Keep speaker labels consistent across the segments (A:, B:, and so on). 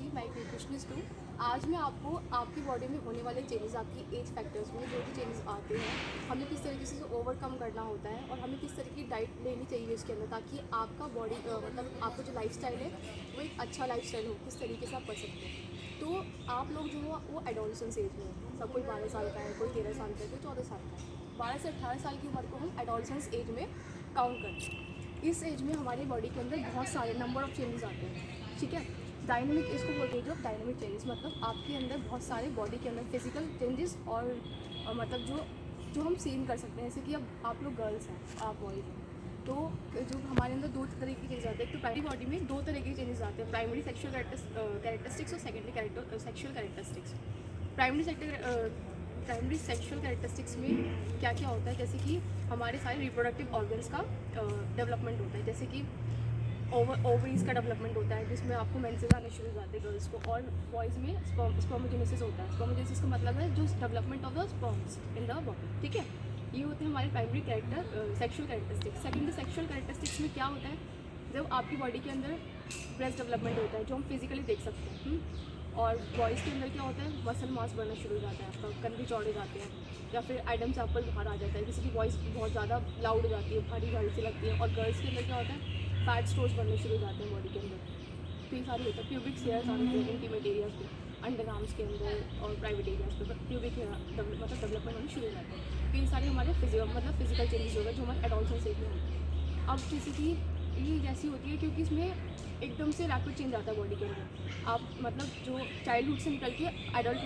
A: जी, मैं एक न्यूट्रिशनिस्ट हूँ। आज मैं आपको आपकी बॉडी में होने वाले चेंजेस, आपकी एज फैक्टर्स में जो भी चेंजेस आते हैं, हमें किस तरीके से ओवरकम करना होता है और हमें किस तरह की डाइट लेनी चाहिए उसके अंदर, ताकि आपका बॉडी मतलब आपका जो लाइफस्टाइल है वो एक अच्छा लाइफस्टाइल हो, किस तरीके से आप कर सकते हैं। तो आप लोग जो हो वो एडोलसेंस एज में हो, सब कोई 12 साल का है, कोई 13 साल का है, कोई 14 साल का है। 12 से 18 साल की उम्र को हम एडोलसेंस एज में काउंट करते हैं। इस एज में हमारी बॉडी के अंदर बहुत सारे नंबर ऑफ चेंजेस आते हैं, ठीक है। डायनेमिक, इसको बोलते हैं जो डायनेमिक चेंजेस, मतलब आपके अंदर बहुत सारे बॉडी के अंदर फिजिकल चेंजेस और मतलब जो जो हम सीन कर सकते हैं। जैसे कि अब आप लोग गर्ल्स हैं, आप बॉयज़ हैं, तो जो हमारे अंदर दो तरह के चेंजेस आते हैं। एक तो प्राइमरी बॉडी में दो तरह के चेंजेस आते हैं, प्राइमरी सेक्शुअल कैरेक्टरिस्टिक्स और secondary sexual characteristics. Primary sexual characteristics में क्या क्या होता है, जैसे कि हमारे सारे रिप्रोडक्टिव ऑर्गन्स का डेवलपमेंट होता है। जैसे कि ओवरीज का डेवलपमेंट होता है, जिसमें आपको मेंसेस आने शुरू हो जाते हैं गर्ल्स को, और बॉयज़ में स्पर्मोजेनेसिस होता है। स्पर्मोजेनेसिस का मतलब है जो development of the sperms in the body, ठीक है। ये होते हैं हमारे primary sexual characteristics. Secondary sexual characteristics में क्या होता है, जब आपकी बॉडी के अंदर ब्रेस्ट डेवलपमेंट होता है, जो हम फिजिकली देख सकते हैं। और बॉयज़ के अंदर क्या होता है, मसल मास बढ़ना शुरू हो जाता है, आपका कंधे चौड़े जाते हैं, या फिर एडम्स एप्पल बाहर आ जाता है। जैसे कि वॉइस बहुत ज़्यादा लाउड हो जाती है, भारी भारी सी लगती है। और गर्ल्स के अंदर क्या होता है, फैट स्टोर्स बनने शुरू हो जाते हैं बॉडी के अंदर। तो ये सारे होता है। प्यूबिक हेयर्स आने चाहिए इंटीमेट एरियाज पे, अंडर आर्म्स के अंदर और प्राइवेट एरियाज पे प्यूबिक हेयर मतलब डेवलपमेंट होने शुरू हो जाते हैं। तो ये सारे हमारे फिजिकल चेंजेस हो गए जो हमारे एडोलसेंस एज में होते हैं। अब जैसे कि ये जैसी होती है, क्योंकि इसमें एकदम से रैपिड चेंज आता है बॉडी के अंदर। आप मतलब जो चाइल्डहुड से निकल के एडल्ट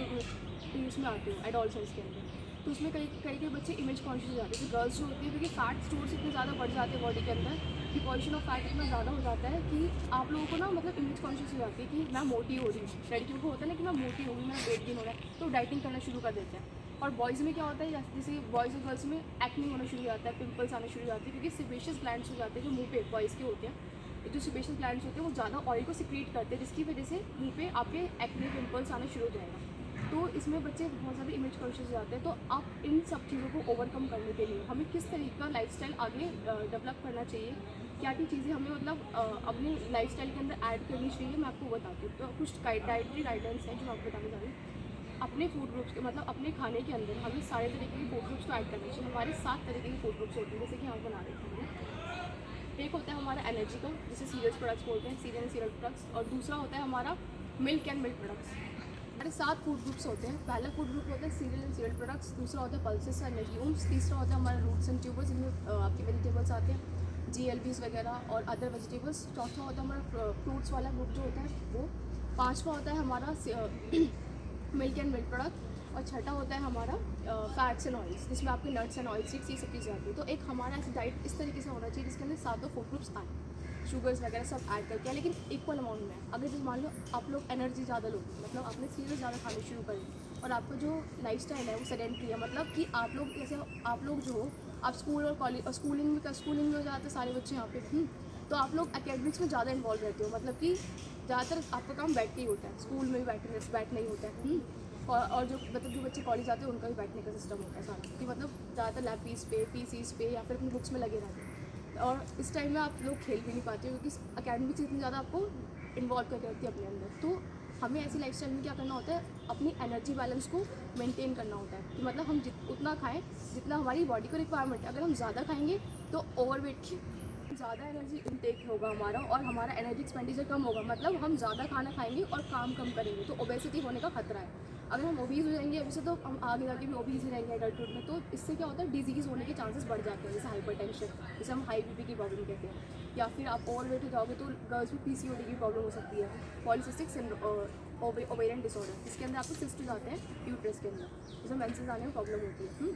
A: इसमें आते हो, एडोलसेंस के अंदर। तो उसमें कई कई बच्चे इमेज कॉन्शियस हो जाते हैं। तो गर्ल्स जो होती है, क्योंकि फैट स्टोर्स इतने ज़्यादा बढ़ जाते हैं बॉडी के अंदर, डिपोजिशन ऑफ फैट इतना ज़्यादा हो जाता है कि आप लोगों को ना मतलब इमेज कॉन्शियस हो जाती है कि मैं मोटी हो रही हूँ। लड़कियों को होता है ना कि मैं मोटी हो गई, मेरा वेट गेन हो रहा है, तो डाइटिंग करना शुरू कर देते हैं। और बॉयज़ में क्या होता है, जैसे बॉयज़ और गर्ल्स में एक्ने होना शुरू हो जाता है, पिंपल्स आने शुरू हो जाते हैं, क्योंकि सेबेशियस ग्लैंड्स हो जाते हैं जो मुंह पे बॉयज़ के होते हैं। जो सेबेशियस ग्लैंड्स होते हैं वो ज़्यादा ऑयल को सिक्रीट करते हैं, जिसकी वजह से मुंह पे आपके एक्ने पिंपल्स आना शुरू हो जाएगा। तो इसमें बच्चे बहुत ज़्यादा इमेज कॉन्शियस हो जाते हैं। तो आप इन सब चीज़ों को ओवरकम करने के लिए हमें किस तरीके का लाइफस्टाइल आगे डेवलप करना चाहिए, क्या क्या चीज़ें हमें मतलब अपने लाइफस्टाइल के अंदर ऐड करनी चाहिए, मैं आपको बताती हूँ। तो कुछ डाइटरी गाइडेंस है जो मैं आपको बताने जा रही हूँ। अपने फूड ग्रुप्स के मतलब अपने खाने के अंदर हमें सारे तरीके के फूड ग्रुप्स को ऐड करना चाहिए। हमारे 7 तरीके के फूड ग्रुप्स होते हैं, जैसे कि हम बना रहे थे। एक होता है हमारा एनर्जी का, जिसे सीरियल्स प्रोडक्ट्स बोलते हैं, सीरियल एंड सीरियल प्रोडक्ट्स। और दूसरा होता है हमारा मिल्क एंड मिल्क प्रोडक्ट्स। हमारे 7 फूड ग्रुप्स होते हैं। पहला फूड ग्रुप होता है सीरियल एंड सीरियल प्रोडक्ट्स, दूसरा होता है पल्सेस एंड लेग्यूम्स, तीसरा होता है हमारा रूट्स एंड ट्यूबर्स, जिनमें आपके वेजिटेबल्स आते हैं, GLBs वगैरह और अदर वेजिटेबल्स। चौथा होता है हमारा फ्रूट्स वाला ग्रुप जो होता है वो। पाँचवा होता है हमारा मिल्क एंड मिल्क प्रोडक्ट। और छठा होता है हमारा फैट्स एंड ऑयल्स, जिसमें आपके नट्स एंड ऑयल सीड्स ये सब चीज़ें आती है। तो एक हमारा ऐसी डाइट इस तरीके से होना चाहिए जिसके अंदर सातों फूड ग्रुप्स आए, शुगर्स वगैरह सब ऐड करके, लेकिन इक्वल अमाउंट में। अगर जैसे मान लो आप लोग एनर्जी ज़्यादा लोगे, मतलब आपने सीरियल ज़्यादा खाने शुरू करें, और आपका जो लाइफस्टाइल है वो सेडेंट्री है, मतलब कि आप लोग जैसे आप लोग जो हो, आप स्कूल और कॉलेज और स्कूलिंग में हो जाते सारे बच्चे यहाँ पे, तो आप लोग एकेडमिक्स में ज़्यादा इन्वॉल्व रहते हो, मतलब कि ज़्यादातर आपका काम बैठ के ही होता है, स्कूल में भी बैठना ही होता है। और जो मतलब जो बच्चे कॉलेज आते हैं उनका भी बैठने का सिस्टम होता है सारा, कि मतलब ज़्यादातर लैब पीसीस पे या फिर अपनी बुक्स में लगे रहते हैं। और इस टाइम में आप लोग खेल भी नहीं पाते हो, क्योंकि अकेडमिक्स इतनी ज़्यादा आपको इन्वॉल्व करके रखती है अपने अंदर। तो हमें ऐसी लाइफस्टाइल में क्या करना होता है, अपनी एनर्जी बैलेंस को मेंटेन करना होता है, कि मतलब हम उतना खाएं जितना हमारी बॉडी को रिक्वायरमेंट है। अगर हम ज़्यादा खाएंगे तो ओवरवेट की ज़्यादा एनर्जी इनटेक होगा हमारा, और हमारा एनर्जी एक्सपेंडिचर कम होगा, मतलब हम ज़्यादा खाना खाएंगे और काम कम करेंगे, तो ओबेसिटी होने का खतरा है। अगर हम ओबीज हो जाएंगे अभी से, तो हम आगे जाके भी ओबीज ही रहेंगे एडल्टहुड में। तो इससे क्या होता है, डिजीज़ होने के चांसेस बढ़ जाते हैं, जैसे हाइपरटेंशन, जैसे हम हाई बीपी की प्रॉब्लम कहते हैं। या फिर आप ओवरवेट हो जाओगे तो गर्ल्स में PCOD की प्रॉब्लम हो सकती है, पॉलीसिस्टिक ओवेरियन डिसऑर्डर, जिसके अंदर आपको सिस्ट हो जाते हैं यूट्रस के अंदर, जिसमें मेंसेस आने में प्रॉब्लम होती है।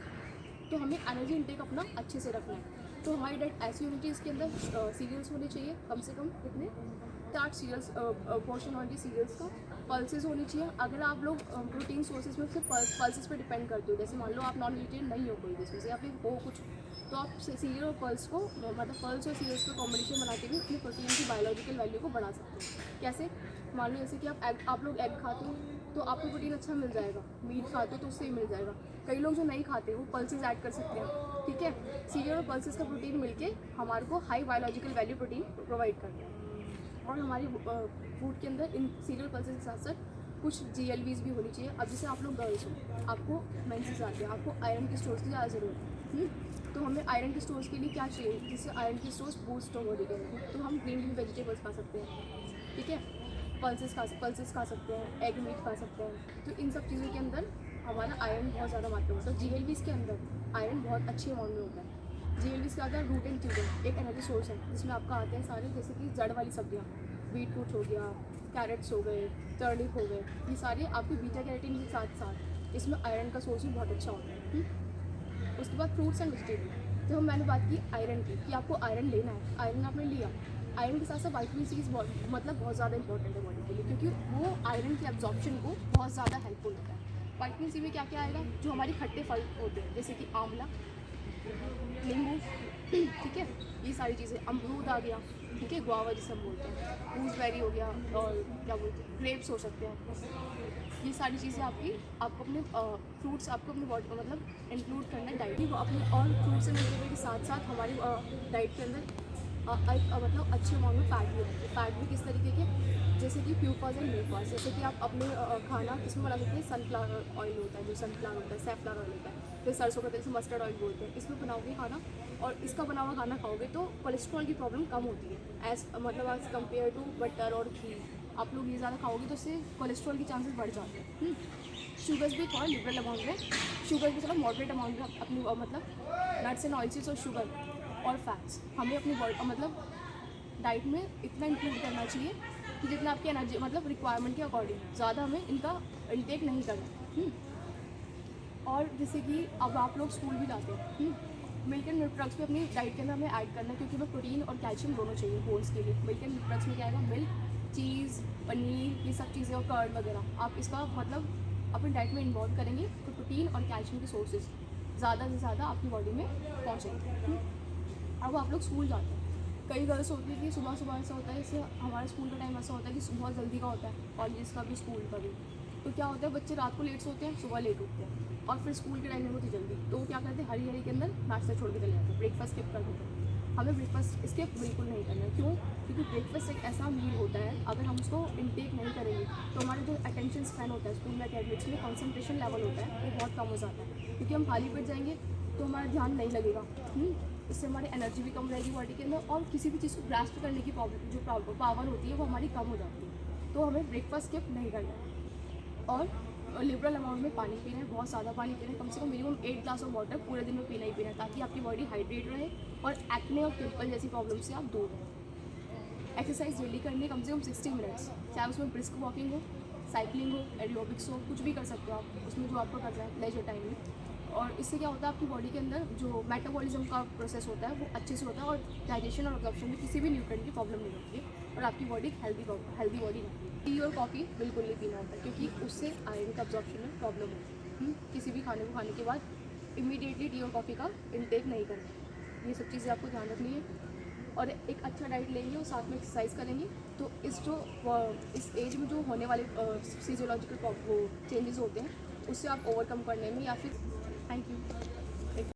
A: तो हमें एनर्जी इंटेक अपना अच्छे से रखना है। तो हमारी डाइट ऐसी होनी चाहिए, इसके अंदर सीरियल्स होने चाहिए कम से कम कितने 8 सीरियल्स पोर्शन होनी चाहिए सीरियल्स का। पल्सेस होनी चाहिए। अगर आप लोग प्रोटीन सोर्सेज में सिर्फ पल्सेस पे डिपेंड करते हो, जैसे मान लो आप नॉन वेजिटेरियन नहीं हो कोई जिसमें से, या फिर हो कुछ, तो आप सीरियल और पल्स को मतलब पल्स और सीरियल्स का कॉम्बिनेशन बनाते हुए अपने प्रोटीन की बायोलॉजिकल वैल्यू को बढ़ा सकते हो। कैसे? मान लो जैसे कि आप लोग एग खाते हो तो आपको प्रोटीन अच्छा मिल जाएगा, मीट खाते हो तो उससे ही मिल जाएगा। कई लोग जो नहीं खाते वो पल्सेस ऐड कर सकते हैं, ठीक है। सीरियल और पल्सेस का प्रोटीन मिलके हमारे को high biological value protein provide करता है। और हमारी फूड के अंदर इन सीरियल पल्सेस के साथ साथ कुछ GLVs भी होनी चाहिए। अब जैसे आप लोग गर्ल्स हो, आपको मेंसेस आते हैं, आपको आयरन के स्टोर्स की ज़्यादा ज़रूरत है। तो हमें आयरन के स्टोर्स के लिए क्या चाहिए, जिससे आयरन के स्टोर्स बूस्ट हो बॉडी के अंदर। तो हम ग्रीन वेजिटेबल्स खा सकते हैं, ठीक है, पल्सेस खा सकते हैं, एग मीट खा सकते हैं। तो इन सब चीज़ों के अंदर हमारा आयरन बहुत ज़्यादा मात्रा में होता है। GLVs के अंदर आयरन बहुत अच्छे अमाउंट में होता है। GLVs का अगर रूट एंड ट्यूबर एक एनर्जी सोर्स है, जिसमें आपका आते हैं सारे, जैसे कि जड़ वाली सब्जियाँ, बीटरूट हो गया, कैरेट्स हो गए, टर्निप हो गए, ये सारे आपके बीटा कैरोटीन के साथ साथ इसमें आयरन का सोर्स भी बहुत अच्छा होता है। उसके बाद फ्रूट्स एंड वेजिटेबल। जब मैंने बात की आयरन की, कि आपको आयरन लेना है, आयरन आपने लिया, आयरन के साथ साथ विटामिन सी मतलब बहुत ज़्यादा इंपॉर्टेंट है बॉडी के लिए, क्योंकि वो आयरन के एब्जॉर्प्शन को बहुत ज़्यादा हेल्पफुल होता है। विटामिन सी में क्या क्या आएगा, जो हमारे खट्टे फल होते हैं, जैसे कि आंवला, नींबू, ठीक है, ये सारी चीज़ें, अमरूद आ गया, ठीक है, गुआवा जिसे हम बोलते हैं, गूसबेरी हो गया, और क्या बोलते हैं, ग्रेप्स हो सकते हैं। ये सारी चीज़ें आपको अपने फ्रूट्स आपको अपनी बॉडी मतलब इंक्लूड करना है डाइट को अपने। और फ्रूट्स एंड वेजिटेबल के साथ साथ हमारी डाइट के अंदर मतलब अच्छे अमाउंट में फैट भी होती है। फैट भी किस तरीके के, जैसे कि प्यूफाज एंड मीफाज। जैसे कि आप अपने खाना किसमें बना सकते हैं, सनफ्लावर ऑयल होता है, जो सनफ्लावर होता है, सैफलावर ऑयल होता है, फिर सरसों का तेल से मस्टर्ड ऑयल बोलते हैं, इसमें बनाओगे खाना और इसका बना हुआ खाना खाओगे तो कोलेस्ट्रॉल की प्रॉब्लम कम होती है, एज़ कम्पेयर टू बटर और घी। आप लोग ये ज़्यादा खाओगे तो उससे कोलेस्ट्रॉल के चांसेस बढ़ जाते हैं। शुगर्स भी थोड़ा लिबरल अमाउंट में, शुगर भी थोड़ा मॉडरेट अमाउंट में अपनी मतलब नट्स एंड ऑयल्स और शुगर और फैट्स हमें अपनी बॉडी मतलब डाइट में इतना इंक्लूड करना चाहिए कि जितना आपकी एनर्जी मतलब रिक्वायरमेंट के अकॉर्डिंग, ज़्यादा हमें इनका इंटेक नहीं करना। और जैसे कि अब आप लोग स्कूल भी जाते हैं, मिल्क एंड मिल्क प्रोडक्ट्स भी अपनी डाइट के अंदर हमें ऐड करना है, क्योंकि हमें प्रोटीन और कैल्शियम दोनों चाहिए बोन्स के लिए। मिल्क एंड मिल्क प्रोडक्ट्स में क्या आएगा, मिल्क, चीज़, पनीर, ये सब चीज़ें और कर्ड वगैरह, आप इसका मतलब अपनी डाइट में इन्वॉल्व करेंगे तो प्रोटीन और कैल्शियम के सोर्सेज ज़्यादा से ज़्यादा आपकी बॉडी में पहुँचेंगे। अब आप लोग स्कूल जाते हैं, कई गर्ल्स होती है कि सुबह सुबह ऐसा होता है, जैसे हमारे स्कूल का टाइम ऐसा होता है कि बहुत जल्दी का होता है, कॉलेज का भी स्कूल का भी। तो क्या होता है, बच्चे रात को लेट सोते हैं, सुबह लेट उठते हैं, और फिर स्कूल के टाइम में होती जल्दी, तो वो क्या करते हैं, हरी हरी के अंदर नाश्ता छोड़ के चले जाते हैं, ब्रेकफास्ट स्किप कर देते हैं। हमें ब्रेकफास्ट स्किप बिल्कुल नहीं करना है। क्यों? क्योंकि ब्रेकफास्ट एक ऐसा मील होता है, अगर हम उसको इनटेक नहीं करेंगे तो हमारा जो अटेंशन स्पैन होता है स्कूल में एकेडमिक्स में, कॉन्सेंट्रेशन लेवल होता है, वो बहुत कम हो जाता है, क्योंकि हम खाली पेट जाएंगे तो हमारा ध्यान नहीं लगेगा। इससे हमारी एनर्जी भी कम रहेगी बॉडी के अंदर, और किसी भी चीज़ को ग्रास्प करने की पावर होती है वो हमारी कम हो जाती है। तो हमें ब्रेकफास्ट स्किप नहीं करना है, और लिबरल अमाउंट में पानी पीना है, बहुत ज़्यादा पानी पीना है, कम से कम मिनिमम 8 ग्लास ऑफ वाटर पूरे दिन में पीना ही पीना है, ताकि आपकी बॉडी हाइड्रेट रहे और एक्ने और पिंपल जैसी प्रॉब्लम से आप दूर रहें। एक्सरसाइज डेली करनी है, कम से कम 60 मिनट्स, चाहे उसमें ब्रिस्क वॉकिंग हो, साइकिलिंग हो, एरोबिक्स हो, कुछ भी कर सकते हो आप उसमें, जो आपको करना है लेजर टाइम में। और इससे क्या होता है, आपकी बॉडी के अंदर जो मेटाबॉलिज्म का प्रोसेस होता है वो अच्छे से होता है, और डाइजेशन और अब्जॉर्प्शन में किसी भी न्यूट्रिएंट की प्रॉब्लम नहीं होती है, और आपकी बॉडी हेल्दी बॉडी रहती है। टी और कॉफ़ी बिल्कुल नहीं पीना होता है, क्योंकि उससे आयरन का अब्जॉर्प्शन में प्रॉब्लम होती है। किसी भी खाने को खाने के बाद इमीडिएटली टी और कॉफ़ी का इंटेक नहीं करना। ये सब चीज़ें आपको ध्यान रखनी है, और एक अच्छा डाइट लेंगे और साथ में एक्सरसाइज करेंगे तो इस एज में जो होने वाले फिजियोलॉजिकल वो चेंजेस होते हैं उससे आप ओवरकम करने में, या फिर थैंक यू।